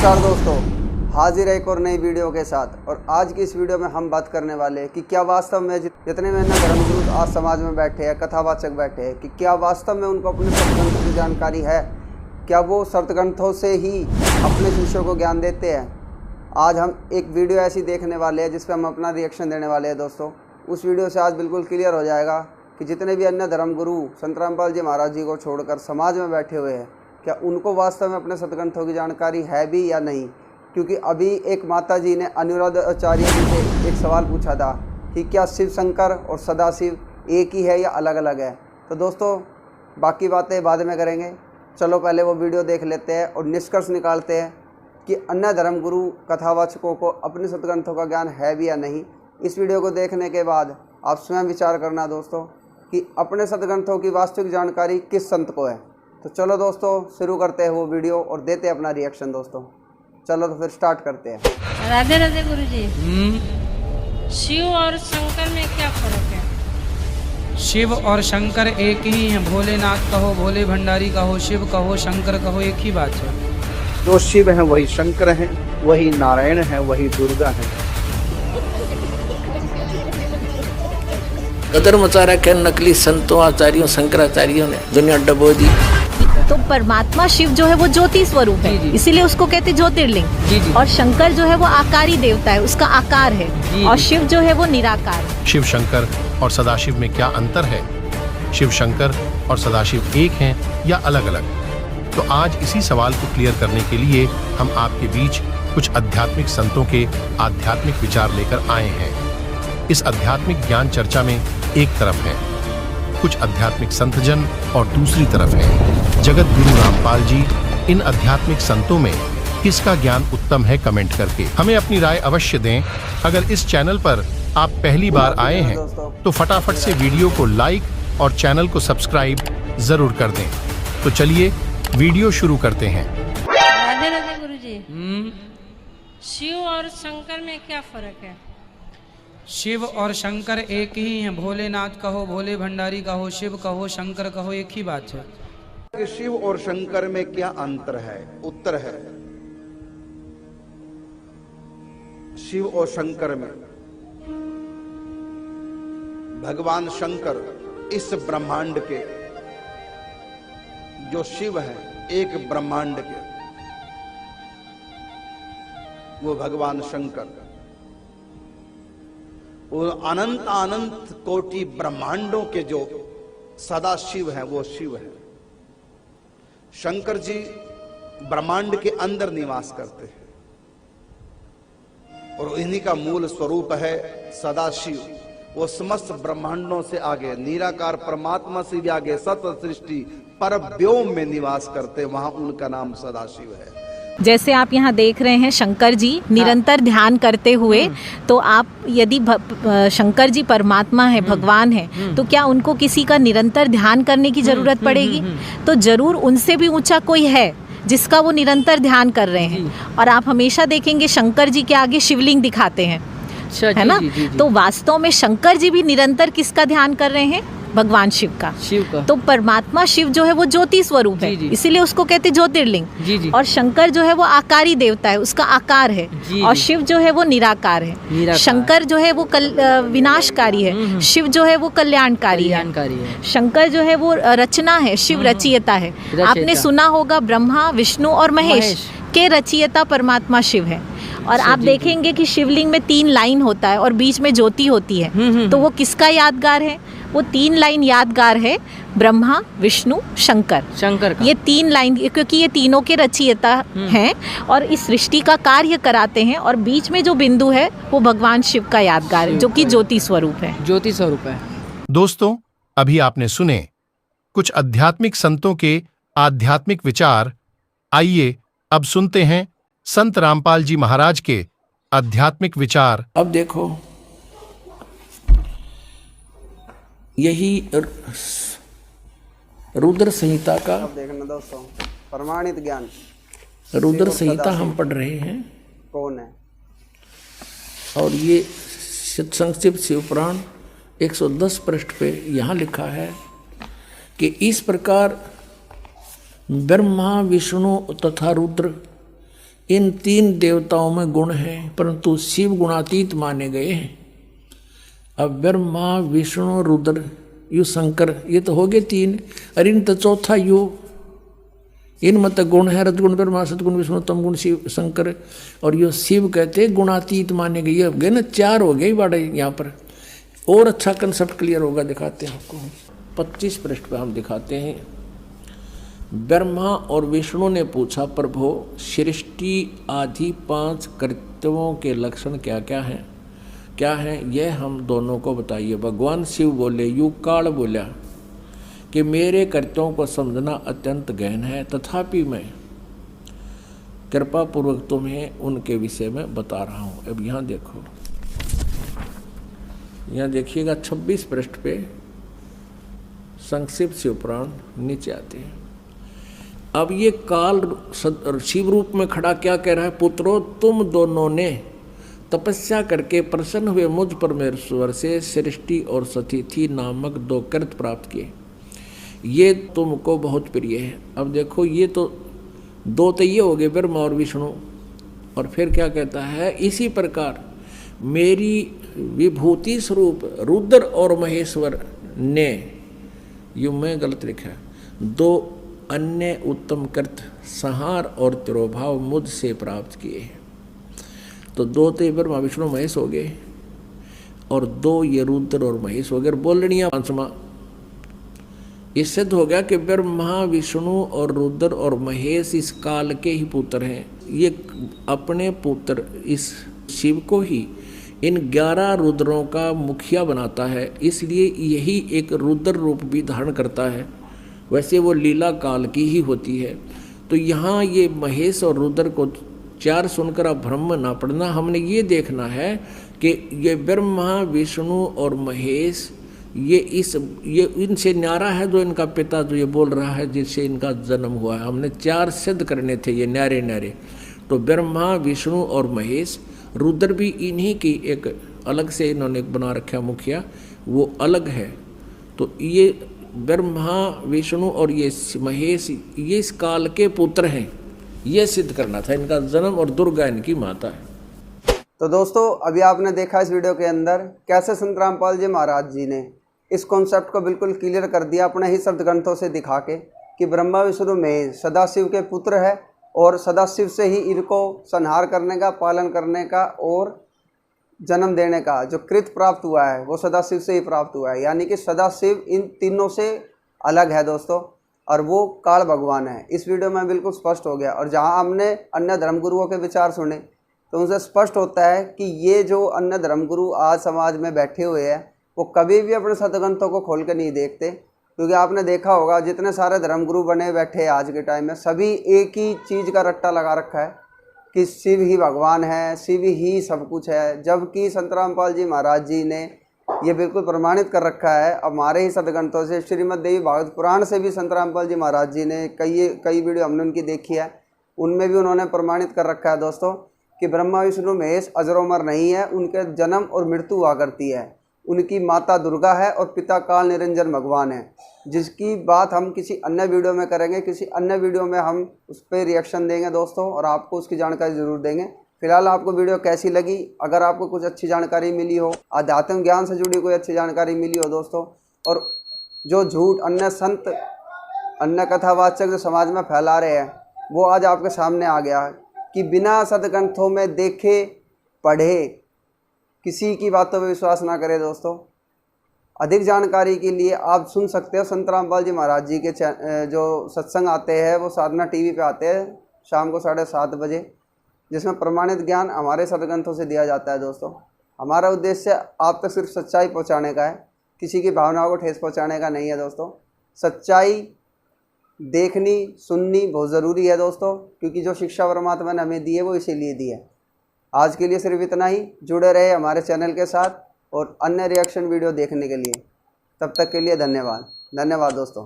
नमस्कार दोस्तों, हाजिर है एक और नई वीडियो के साथ। और आज की इस वीडियो में हम बात करने वाले हैं कि क्या वास्तव में जितने में ना धर्मगुरु आज समाज में बैठे हैं, कथावाचक बैठे हैं, कि क्या वास्तव में उनको अपने सत्ग्रंथों की जानकारी है? क्या वो सत्ग्रंथों से ही अपने शिष्यों को ज्ञान देते हैं? आज हम एक वीडियो ऐसी देखने वाले हैं जिस पर हम अपना रिएक्शन देने वाले हैं दोस्तों। उस वीडियो से आज बिल्कुल क्लियर हो जाएगा कि जितने भी अन्य धर्मगुरु संत रामपाल जी महाराज जी को छोड़कर समाज में बैठे हुए हैं, क्या उनको वास्तव में अपने सत्ग्रंथों की जानकारी है भी या नहीं। क्योंकि अभी एक माता जी ने अनुराधाचार्य जी से एक सवाल पूछा था कि क्या शिव शंकर और सदाशिव एक ही है या अलग अलग है। तो दोस्तों बाकी बातें बाद में करेंगे, चलो पहले वो वीडियो देख लेते हैं और निष्कर्ष निकालते हैं कि अन्य धर्मगुरु कथावाचकों को अपने सत्ग्रंथों का ज्ञान है भी या नहीं। इस वीडियो को देखने के बाद आप स्वयं विचार करना दोस्तों कि अपने सत्ग्रंथों की वास्तविक जानकारी किस संत को है। तो चलो दोस्तों शुरू करते हैं वो वीडियो और देते हैं अपना रिएक्शन दोस्तों। चलो तो फिर स्टार्ट करते हैं। राधे राधे गुरुजी। शिव और शंकर में क्या फर्क है? शिव और शंकर एक ही हैं। भोलेनाथ कहो, भोले भंडारी कहो, शिव कहो, शंकर कहो, एक ही बात है। जो शिव हैं वही शंकर हैं, वही नारायण हैं, वही दुर्गा हैं। कदर मचा रखे नकली संतों आचार्यों शंकराचार्यों ने, दुनिया डबो दी। तो परमात्मा शिव जो है वो ज्योति स्वरूप है, इसीलिए उसको कहते ज्योतिर्लिंग। और शंकर जो है वो आकारी देवता है, उसका आकार है। और शिव जो है वो निराकार है। शिव शंकर और सदाशिव में क्या अंतर है? शिव शंकर और सदाशिव एक हैं या अलग अलग? तो आज इसी सवाल को क्लियर करने के लिए हम आपके बीच कुछ आध्यात्मिक संतों के आध्यात्मिक विचार लेकर आए हैं। इस आध्यात्मिक ज्ञान चर्चा में एक तरफ है कुछ आध्यात्मिक संतजन और दूसरी तरफ है जगत गुरु रामपाल जी। इन आध्यात्मिक संतों में किसका ज्ञान उत्तम है? कमेंट करके हमें अपनी राय अवश्य दें। अगर इस चैनल पर आप पहली बार आए हैं तो फटाफट से वीडियो को लाइक और चैनल को सब्सक्राइब जरूर कर दें। तो चलिए वीडियो शुरू करते हैं। राधे राधे गुरुजी। शिव और शंकर में क्या फर्क है? शिव और शंकर एक ही हैं। भोलेनाथ कहो, भोले भंडारी कहो, शिव कहो, शंकर कहो, एक ही बात है। कि शिव और शंकर में क्या अंतर है? उत्तर है शिव और शंकर में भगवान शंकर इस ब्रह्मांड के जो शिव हैं, एक ब्रह्मांड के वो भगवान शंकर, वो अनंत अनंत कोटि ब्रह्मांडों के जो सदा शिव हैं वो शिव हैं। शंकर जी ब्रह्मांड के अंदर निवास करते हैं और इन्हीं का मूल स्वरूप है सदाशिव। वो समस्त ब्रह्मांडों से आगे, निराकार परमात्मा से भी आगे, सत सृष्टि पर व्योम में निवास करते, वहां उनका नाम सदाशिव है। जैसे आप यहाँ देख रहे हैं शंकर जी निरंतर ध्यान करते हुए, तो आप यदि शंकर जी परमात्मा है, भगवान है, तो क्या उनको किसी का निरंतर ध्यान करने की जरूरत पड़ेगी? तो जरूर उनसे भी ऊंचा कोई है जिसका वो निरंतर ध्यान कर रहे हैं। और आप हमेशा देखेंगे शंकर जी के आगे शिवलिंग दिखाते हैं, है ना? तो वास्तव में शंकर जी भी निरंतर किसका ध्यान कर रहे हैं? भगवान शिव का। तो परमात्मा शिव जो है वो ज्योति स्वरूप है, इसीलिए उसको कहते ज्योतिर्लिंग। और शंकर जो है वो आकारी देवता है, उसका आकार है। और शिव जो है वो निराकार है। शंकर जो है वो विनाशकारी है, शिव जो है वो कल्याणकारी है। शंकर जो है वो रचना है, शिव रचयिता है। आपने सुना होगा ब्रह्मा, विष्णु और महेश के रचयिता परमात्मा शिव है। और आप देखेंगे कि शिवलिंग में 3 लाइन होता है और बीच में ज्योति होती है। तो वो किसका यादगार है? वो 3 लाइन यादगार है ब्रह्मा, विष्णु, शंकर का। ये 3 लाइन, क्योंकि ये तीनों के रचयिता हैं और इस सृष्टि का कार्य कराते हैं। और बीच में जो बिंदु है वो भगवान शिव का यादगार है, जो कि ज्योति स्वरूप है। दोस्तों अभी आपने सुने कुछ आध्यात्मिक संतों के आध्यात्मिक विचार। आइए अब सुनते हैं संत रामपाल जी महाराज के आध्यात्मिक विचार। अब देखो, यही रुद्र संहिता का, देखना दोस्तों, प्रमाणित ज्ञान रुद्र संहिता हम पढ़ रहे हैं। कौन है? और ये संक्षिप्त शिवपुराण 110 पृष्ठ पे यहाँ लिखा है कि इस प्रकार ब्रह्मा, विष्णु तथा रुद्र इन तीन देवताओं में गुण हैं, परंतु शिव गुणातीत माने गए हैं। अब ब्रह्मा विष्णु रुद्र यु शंकर, ये तो हो गए तीन। अरे इन तो चौथा यु, इनमें तो गुण है रजगुण ब्रह्मा, सतगुण विष्णु, तम गुण शिव शंकर, और यो शिव कहते गुणातीत माने गए। ये हो गए ना, चार हो गए बड़े यहाँ पर। और अच्छा कंसेप्ट क्लियर होगा, दिखाते हैं आपको। 25 पृष्ठ पे हम दिखाते हैं। ब्रह्मा और विष्णु ने पूछा, प्रभु सृष्टि आदि 5 कर्तव्यों के लक्षण क्या क्या हैं, क्या हैं, यह हम दोनों को बताइए। भगवान शिव बोले, युग काल बोला कि मेरे कर्तव्यों को समझना अत्यंत गहन है, तथापि मैं कृपा पूर्वक तुम्हें उनके विषय में बता रहा हूँ। अब यहाँ देखो, यहाँ देखिएगा 26 पृष्ठ पे संक्षिप्त शिव पुराण नीचे आते हैं। अब ये काल शिव रूप में खड़ा क्या कह रहा है, पुत्रों तुम दोनों ने तपस्या करके प्रसन्न हुए मुझ परमेश्वर से सृष्टि और सतिथि नामक 2 कृत प्राप्त किए, ये तुमको बहुत प्रिय है। अब देखो ये तो 2 तो ये हो गए ब्रह्मा और विष्णु, और फिर क्या कहता है, इसी प्रकार मेरी विभूति स्वरूप रुद्र और महेश्वर ने, यूँ में गलत लिखा है, 2 अन्य उत्तम कृत संहार और तिरोभाव मुझसे प्राप्त किए हैं। तो 2 तो ब्रह्मा विष्णु महेश हो गए, और 2 ये रुद्र और महेश हो गए। बोलनिया 5वां ये सिद्ध हो गया कि ब्रह्मा विष्णु और रुद्र और महेश इस काल के ही पुत्र हैं। ये अपने पुत्र इस शिव को ही इन 11 रुद्रों का मुखिया बनाता है, इसलिए यही एक रुद्र रूप भी धारण करता है। वैसे वो लीला काल की ही होती है। तो यहाँ ये महेश और रुद्र को 4 सुनकर अब भ्रम ना पड़ना, हमने ये देखना है कि ये ब्रह्मा विष्णु और महेश ये इनसे न्यारा है जो इनका पिता जो ये बोल रहा है जिससे इनका जन्म हुआ है। हमने 4 सिद्ध करने थे ये न्यारे न्यारे। तो ब्रह्मा विष्णु और महेश, रुद्र भी इन्हीं की एक अलग से इन्होंने बना रखा मुखिया, वो अलग है। तो ये ब्रह्मा विष्णु और ये महेश ये इस काल के पुत्र हैं, ये सिद्ध करना था इनका जन्म, और दुर्गा इनकी माता है। तो दोस्तों अभी आपने देखा इस वीडियो के अंदर कैसे संत रामपाल जी महाराज जी ने इस कॉन्सेप्ट को बिल्कुल क्लियर कर दिया अपने ही शब्द ग्रंथों से दिखा के कि ब्रह्मा विष्णु महेश सदाशिव के पुत्र है, और सदाशिव से ही इनको संहार करने का, पालन करने का और जन्म देने का जो कृत प्राप्त हुआ है वो सदाशिव से ही प्राप्त हुआ है। यानी कि सदाशिव इन तीनों से अलग है दोस्तों, और वो काल भगवान है। इस वीडियो में बिल्कुल स्पष्ट हो गया। और जहाँ हमने अन्य धर्मगुरुओं के विचार सुने तो उनसे स्पष्ट होता है कि ये जो अन्य धर्मगुरु आज समाज में बैठे हुए हैं वो कभी भी अपने सदग्रंथों को खोल के नहीं देखते। क्योंकि आपने देखा होगा जितने सारे धर्मगुरु बने बैठे आज के टाइम में, सभी एक ही चीज़ का रट्टा लगा रखा है कि शिव ही भगवान है, शिव ही सब कुछ है। जबकि संत रामपाल जी महाराज जी ने ये बिल्कुल प्रमाणित कर रखा है हमारे ही सदग्रंथों से। श्रीमद् देवी भागवत पुराण से भी संत रामपाल जी महाराज जी ने कई वीडियो हमने उनकी देखी है, उनमें भी उन्होंने प्रमाणित कर रखा है दोस्तों कि ब्रह्मा विष्णु महेश अजरोमर नहीं है, उनके जन्म और मृत्यु हुआ करती है। उनकी माता दुर्गा है और पिता काल निरंजन भगवान है, जिसकी बात हम किसी अन्य वीडियो में करेंगे। किसी अन्य वीडियो में हम उस पर रिएक्शन देंगे दोस्तों, और आपको उसकी जानकारी ज़रूर देंगे। फिलहाल आपको वीडियो कैसी लगी, अगर आपको कुछ अच्छी जानकारी मिली हो, आध्यात्मिक ज्ञान से जुड़ी कोई अच्छी जानकारी मिली हो दोस्तों, और जो झूठ अन्य संत अन्य कथावाचक जो समाज में फैला रहे हैं वो आज आपके सामने आ गया कि बिना सदग्रंथों में देखे पढ़े किसी की बातों पर विश्वास ना करें दोस्तों। अधिक जानकारी के लिए आप सुन सकते हो संत रामपाल जी महाराज जी के जो सत्संग आते हैं वो साधना टीवी पे आते हैं शाम को 7:30 बजे, जिसमें प्रमाणित ज्ञान हमारे सदग्रंथों से दिया जाता है दोस्तों। हमारा उद्देश्य आप तक सिर्फ सच्चाई पहुंचाने का है, किसी की भावनाओं को ठेस पहुंचाने का नहीं है दोस्तों। सच्चाई देखनी सुननी बहुत ज़रूरी है दोस्तों, क्योंकि जो शिक्षा परमात्मा ने हमें दी है वो इसीलिए दी है। आज के लिए सिर्फ इतना ही। जुड़े रहे हमारे चैनल के साथ और अन्य रिएक्शन वीडियो देखने के लिए। तब तक के लिए धन्यवाद दोस्तों।